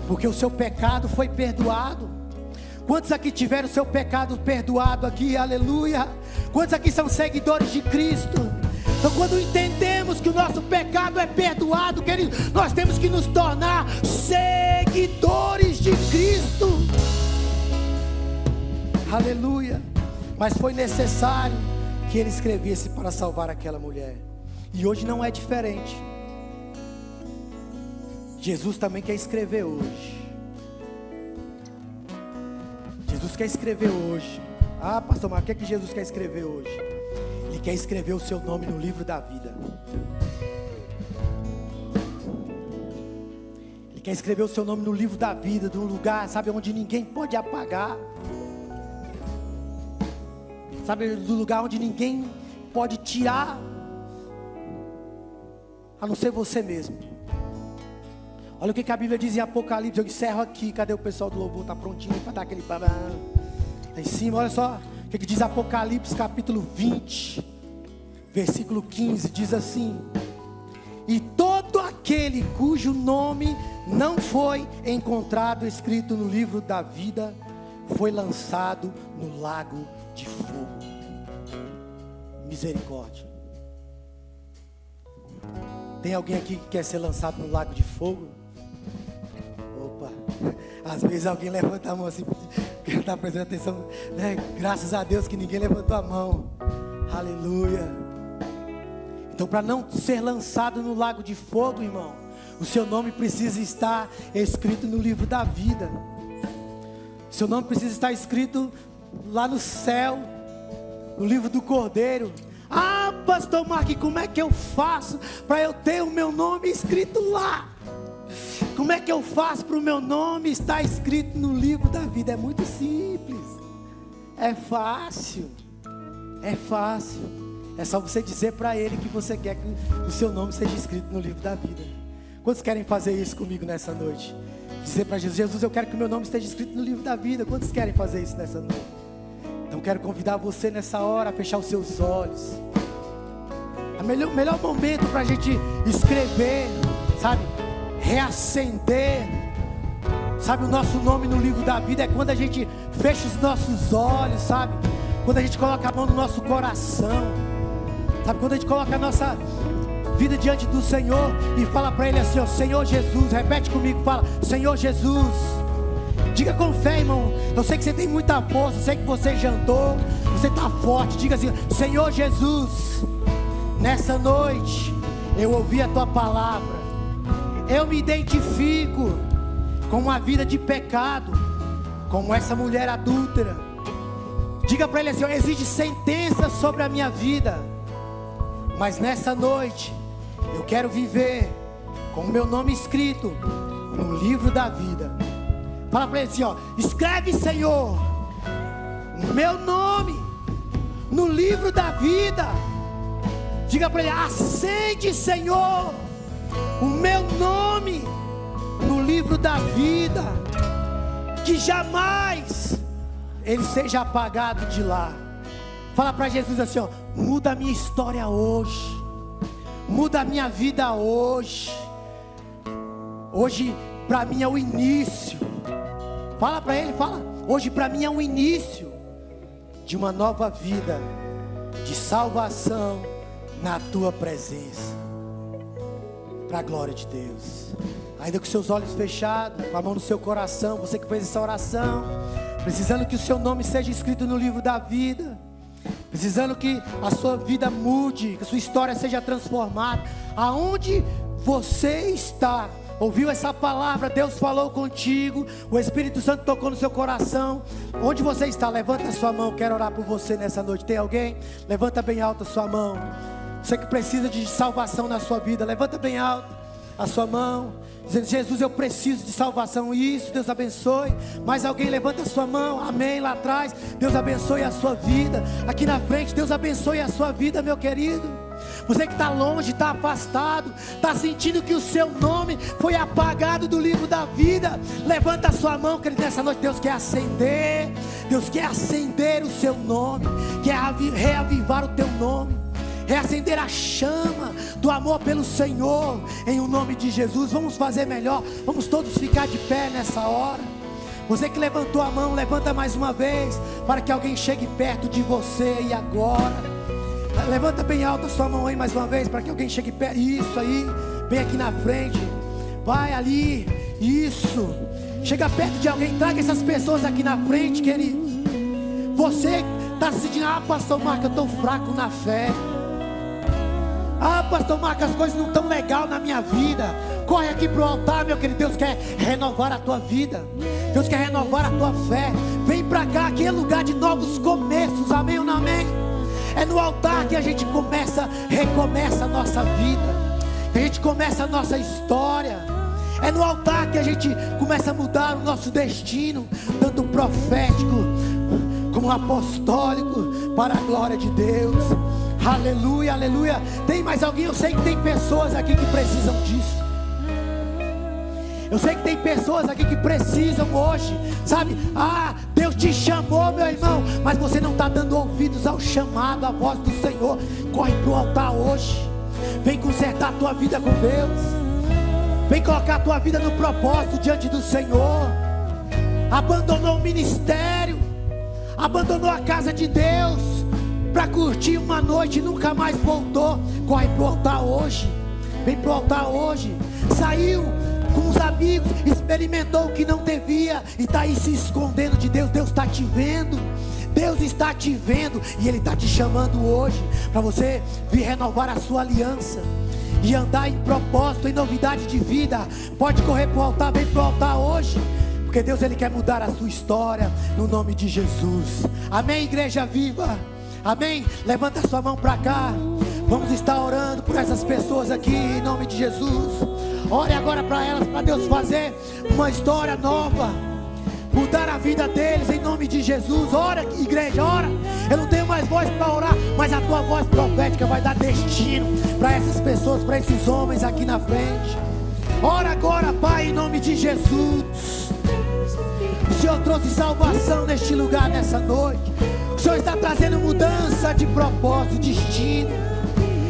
porque o seu pecado foi perdoado. Quantos aqui tiveram o seu pecado perdoado aqui? Aleluia. Quantos aqui são seguidores de Cristo? Então quando entendemos que o nosso pecado é perdoado, querido, nós temos que nos tornar seguidores de Cristo. Aleluia. Mas foi necessário que ele escrevesse para salvar aquela mulher. E hoje não é diferente. Jesus também quer escrever hoje. Jesus quer escrever hoje. Ah, pastor, mas o que é que Jesus quer escrever hoje? Ele quer escrever o seu nome no livro da vida. Ele quer escrever o seu nome no livro da vida, de um lugar, sabe, onde ninguém pode apagar. Sabe, do lugar onde ninguém pode tirar, a não ser você mesmo. Olha o que a Bíblia diz em Apocalipse. Eu encerro aqui. Cadê o pessoal do louvor? Está prontinho para dar aquele babá lá em cima. Olha só o que diz Apocalipse capítulo 20 versículo 15. Diz assim: e todo aquele cujo nome não foi encontrado escrito no livro da vida foi lançado no lago de fogo. Misericórdia. Tem alguém aqui que quer ser lançado no lago de fogo? Opa, às vezes alguém levanta a mão assim, que está prestando atenção, né? Graças a Deus que ninguém levantou a mão. Aleluia. Então, para não ser lançado no lago de fogo, irmão, o seu nome precisa estar escrito no livro da vida. O seu nome precisa estar escrito lá no céu, no livro do Cordeiro. Ah, pastor Mark, como é que eu faço para eu ter o meu nome escrito lá? Como é que eu faço para o meu nome estar escrito no livro da vida? É muito simples. É fácil. É fácil. É só você dizer para Ele que você quer que o seu nome seja escrito no livro da vida. Quantos querem fazer isso comigo nessa noite? Dizer para Jesus: Jesus, eu quero que o meu nome esteja escrito no livro da vida. Quantos querem fazer isso nessa noite? Então quero convidar você nessa hora a fechar os seus olhos. O melhor momento para a gente escrever, sabe, reacender, sabe, o nosso nome no livro da vida é quando a gente fecha os nossos olhos, sabe, quando a gente coloca a mão no nosso coração, sabe, quando a gente coloca a nossa vida diante do Senhor e fala para Ele assim, ó: Senhor Jesus, repete comigo, fala: Senhor Jesus. Diga com fé, irmão. Eu sei que você tem muita força, eu sei que você jantou, você está forte. Diga assim: Senhor Jesus, nessa noite eu ouvi a Tua palavra. Eu me identifico com uma vida de pecado, como essa mulher adúltera. Diga para Ele assim: existe sentença sobre a minha vida, mas nessa noite eu quero viver com o meu nome escrito no livro da vida. Fala para Ele assim, ó: escreve, Senhor, o meu nome no livro da vida. Diga para Ele: acende, Senhor, o meu nome no livro da vida, que jamais ele seja apagado de lá. Fala para Jesus assim, ó: muda a minha história hoje, muda a minha vida hoje. Hoje para mim é o início. Fala para Ele, fala: hoje para mim é o início de uma nova vida de salvação na Tua presença, para a glória de Deus. Ainda com seus olhos fechados, com a mão no seu coração, você que fez essa oração, precisando que o seu nome seja escrito no livro da vida, precisando que a sua vida mude, que a sua história seja transformada. Aonde você está, ouviu essa palavra, Deus falou contigo, o Espírito Santo tocou no seu coração. Onde você está, levanta a sua mão, quero orar por você nessa noite. Tem alguém? Levanta bem alto a sua mão. Você que precisa de salvação na sua vida, levanta bem alto a sua mão, dizendo: Jesus, eu preciso de salvação. Isso, Deus abençoe. Mais alguém? Levanta a sua mão. Amém. Lá atrás, Deus abençoe a sua vida. Aqui na frente, Deus abençoe a sua vida, meu querido. Você que está longe, está afastado, está sentindo que o seu nome foi apagado do livro da vida, levanta a sua mão, querido. Nessa noite Deus quer acender o seu nome, quer reavivar o teu nome, reacender a chama do amor pelo Senhor, em o nome de Jesus. Vamos fazer melhor, vamos todos ficar de pé nessa hora. Você que levantou a mão, levanta mais uma vez, para que alguém chegue perto de você. E agora, levanta bem alto a sua mão aí mais uma vez, para que alguém chegue perto. Isso aí, bem aqui na frente. Vai ali, isso. Chega perto de alguém, traga essas pessoas aqui na frente, queridos. Você está se sentindo: ah, pastor Marcos, eu estou fraco na fé. Ah, pastor Marcos, as coisas não estão legais na minha vida. Corre aqui para o altar, meu querido. Deus quer renovar a tua vida, Deus quer renovar a tua fé. Vem para cá, aqui é lugar de novos começos. Amém ou não amém? É no altar que a gente recomeça a nossa vida, que a gente começa a nossa história. É no altar que a gente começa a mudar o nosso destino, tanto profético como apostólico, para a glória de Deus. Aleluia, aleluia. Tem mais alguém? Eu sei que tem pessoas aqui que precisam disso. Eu sei que tem pessoas aqui que precisam hoje, sabe? Ah, Deus te chamou, meu irmão, mas você não está dando ouvidos ao chamado, à voz do Senhor. Corre para o altar hoje. Vem consertar a tua vida com Deus. Vem colocar a tua vida no propósito diante do Senhor. Abandonou o ministério, abandonou a casa de Deus para curtir uma noite e nunca mais voltou. Corre para o altar hoje. Vem para o altar hoje. Saiu com os amigos, experimentou o que não devia e está aí se escondendo de Deus. Deus está te vendo, Deus está te vendo, e Ele está te chamando hoje para você vir renovar a sua aliança e andar em propósito, em novidade de vida. Pode correr para o altar, vem para o altar hoje, porque Deus, Ele quer mudar a sua história, no nome de Jesus. Amém, igreja viva? Amém? Levanta a sua mão para cá. Vamos estar orando por essas pessoas aqui, em nome de Jesus. Ore agora para elas, para Deus fazer uma história nova, mudar a vida deles, em nome de Jesus. Ora, igreja, ora. Eu não tenho mais voz para orar, mas a tua voz profética vai dar destino para essas pessoas, para esses homens aqui na frente. Ora agora, Pai, em nome de Jesus. O Senhor trouxe salvação neste lugar, nessa noite. O Senhor está trazendo mudança de propósito, destino.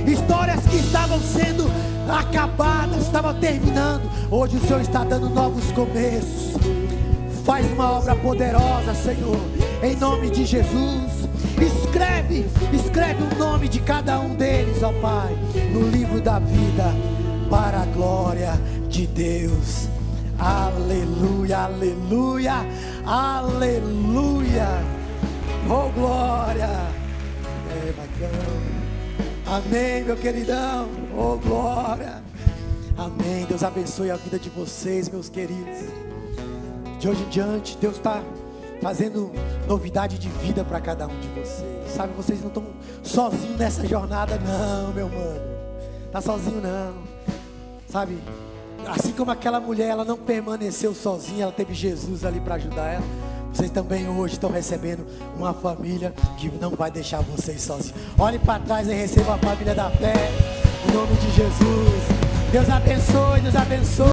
Histórias que estavam sendo acabadas, estavam terminando, hoje o Senhor está dando novos começos. Faz uma obra poderosa, Senhor, em nome de Jesus. Escreve o nome de cada um deles, ó Pai, no livro da vida, para a glória de Deus. Aleluia, aleluia, aleluia. Oh, glória. É bacana. Amém, meu queridão. Oh, glória. Amém. Deus abençoe a vida de vocês, meus queridos. De hoje em diante, Deus está trazendo novidade de vida para cada um de vocês. Sabe, vocês não estão sozinhos nessa jornada, não, meu mano. Tá sozinho, não. Sabe, assim como aquela mulher, ela não permaneceu sozinha, ela teve Jesus ali para ajudar ela. Vocês também hoje estão recebendo uma família que não vai deixar vocês sozinhos. Olhe para trás e receba a família da fé, em nome de Jesus. Deus abençoe, Deus abençoe.